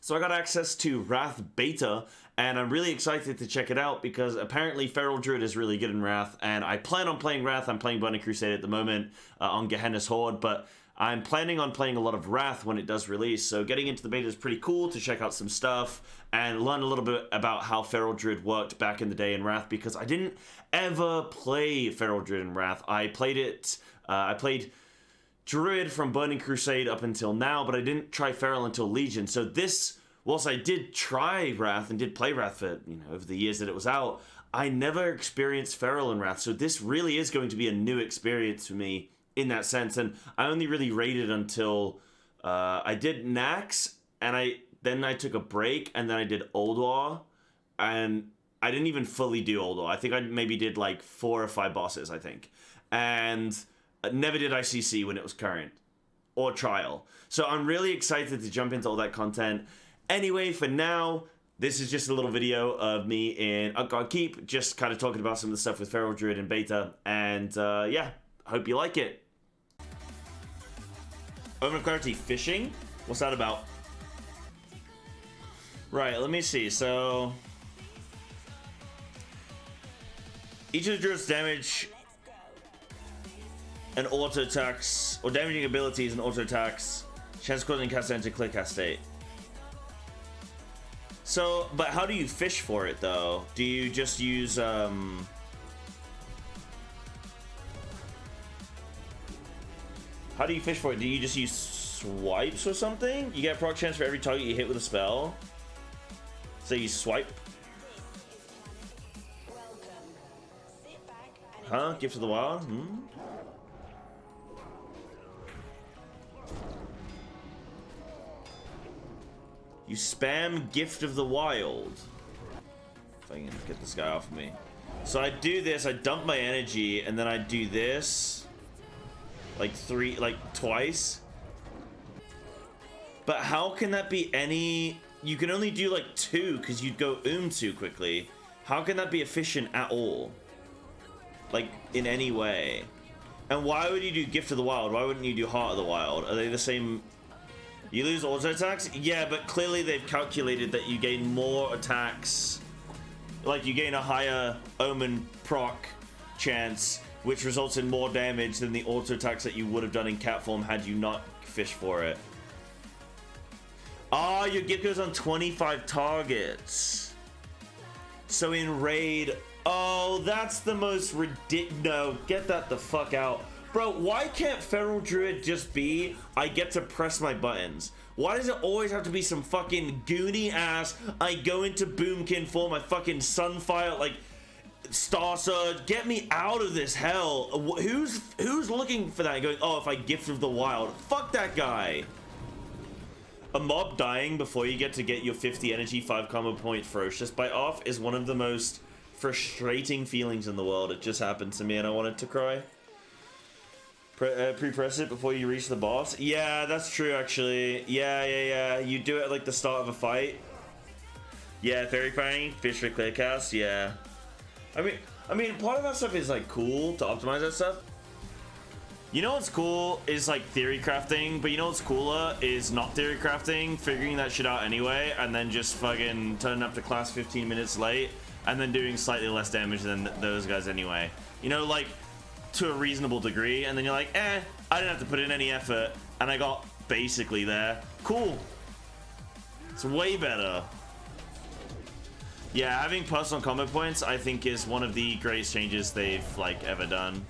So I got access to Wrath Beta, and I'm really excited to check it out because apparently Feral Druid is really good in Wrath, and I plan on playing Wrath. I'm playing Burning Crusade at the moment on Gehenna's Horde, but I'm planning on playing a lot of Wrath when it does release, so getting into the beta is pretty cool to check out some stuff and learn a little bit about how Feral Druid worked back in the day in Wrath, because I didn't ever play Feral Druid in Wrath. I played Druid from Burning Crusade up until now, but I didn't try Feral until Legion. So this, whilst I did try Wrath and did play Wrath for, over the years that it was out, I never experienced Feral in Wrath. So this really is going to be a new experience for me in that sense. And I only really raided until I did Nax, and then I took a break, and then I did Old War, and I didn't even fully do Old War. I think I maybe did like 4 or 5 bosses, I think. And never did ICC when it was current or trial. So I'm really excited to jump into all that content. Anyway, for now, this is just a little video of me in Utgard Keep, just kind of talking about some of the stuff with Feral Druid and Beta. And yeah, hope you like it. Omen of Clarity fishing? What's that about? Right, let me see. So each of the druid's damage and auto attacks, or damaging abilities and auto attacks, chance of causing cast into clear cast state. So, but how do you fish for it though? Do you just use how do you fish for it? Do you just use swipes or something? You get proc chance for every target you hit with a spell. So you swipe. Huh? Gift of the Wild? You spam Gift of the Wild. If I can get this guy off of me. So I do this, I dump my energy, and then I do this. Like twice. But how can that be any... You can only do like 2 because you'd go too quickly. How can that be efficient at all? Like, in any way. And why would you do Gift of the Wild? Why wouldn't you do Heart of the Wild? Are they the same... You lose auto attacks? Yeah, but clearly they've calculated that you gain more attacks. Like, you gain a higher Omen proc chance, which results in more damage than the auto attacks that you would have done in cat form had you not fished for it. Ah, your gift goes on 25 targets. So in raid, oh, that's the most ridiculous. No, get that the fuck out. Bro, why can't Feral Druid just be, I get to press my buttons? Why does it always have to be some fucking goony ass, I go into Boomkin form, I fucking Sunfire, like, Star Surge, get me out of this hell. Who's looking for that and going, oh, if I Gift of the Wild? Fuck that guy. A mob dying before you get your 50 energy 5 combo point ferocious bite off is one of the most frustrating feelings in the world. It just happened to me and I wanted to cry. Pre-press it before you reach the boss. Yeah, that's true actually. Yeah. You do it at like the start of a fight. Yeah, Fairy Fang, Fish for clear cast, yeah. I mean, part of that stuff is like cool to optimize that stuff. You know what's cool is like theory crafting, but you know what's cooler is not theory crafting, figuring that shit out anyway, and then just fucking turning up to class 15 minutes late, and then doing slightly less damage than those guys anyway. You know, like, to a reasonable degree, and then you're like, I didn't have to put in any effort, and I got basically there. Cool. It's way better. Yeah, having personal combo points, I think, is one of the greatest changes they've, like, ever done.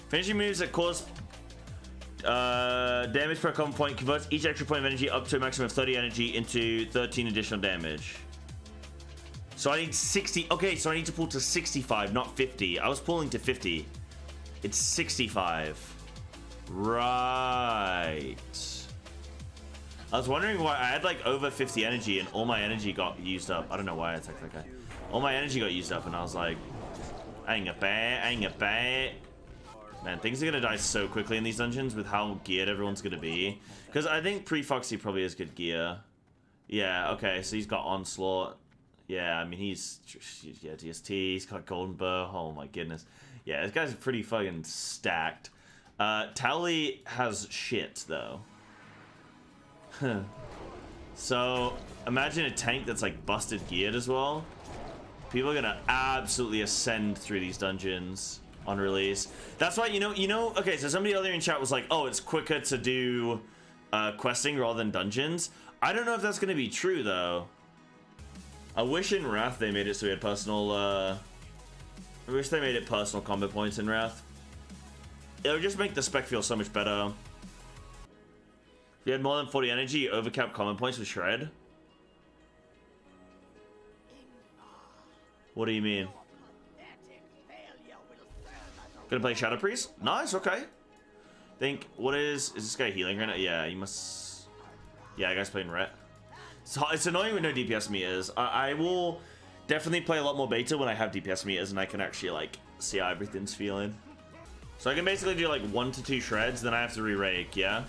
Finishing moves that cause damage per combo point converts each extra point of energy up to a maximum of 30 energy into 13 additional damage. So I need 60. Okay, so I need to pull to 65, not 50. I was pulling to 50. It's 65. Right. I was wondering why I had like over 50 energy and all my energy got used up. I don't know why I attacked that guy. All my energy got used up and I was like, I ain't a bad. Man, things are gonna die so quickly in these dungeons with how geared everyone's gonna be. Because I think pre-Foxy probably has good gear. Yeah, okay, so he's got Onslaught. Yeah, I mean, yeah, DST, he's got Golden Bow. Oh my goodness. Yeah, this guy's pretty fucking stacked. Towley has shit, though. So imagine a tank that's like busted geared as well. People are gonna absolutely ascend through these dungeons on release. That's why, you know, okay, so somebody earlier in chat was like, oh, it's quicker to do questing rather than dungeons. I don't know if that's gonna be true though. I wish in Wrath they made it so we had personal, I wish they made it personal combat points in Wrath. It would just make the spec feel so much better. If you had more than 40 energy, overcap combat points with Shred. What do you mean? Gonna play Shadow Priest? Nice, okay. Think, is this guy healing right now? Yeah, he must. Yeah, I guess playing Ret. So it's annoying when no DPS meters. I will definitely play a lot more beta when I have DPS meters and I can actually like see how everything's feeling. So I can basically do like 1 to 2 shreds, then I have to re-rake, yeah?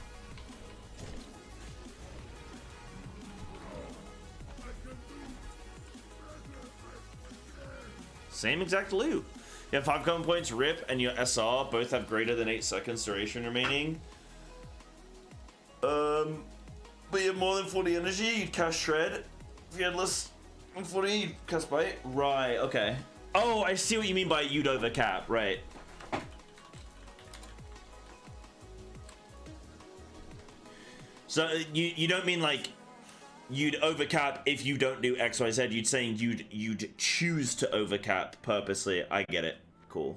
Same exact loot. You have 5 common points, Rip, and your SR both have greater than 8 seconds duration remaining. But you have more than 40 energy, you'd cast Shred. If you had less than 40, you'd cast Bite. Right, okay. Oh, I see what you mean by you'd overcap, right. So you don't mean like you'd overcap if you don't do XYZ. You'd saying you'd choose to overcap purposely. I get it. Cool.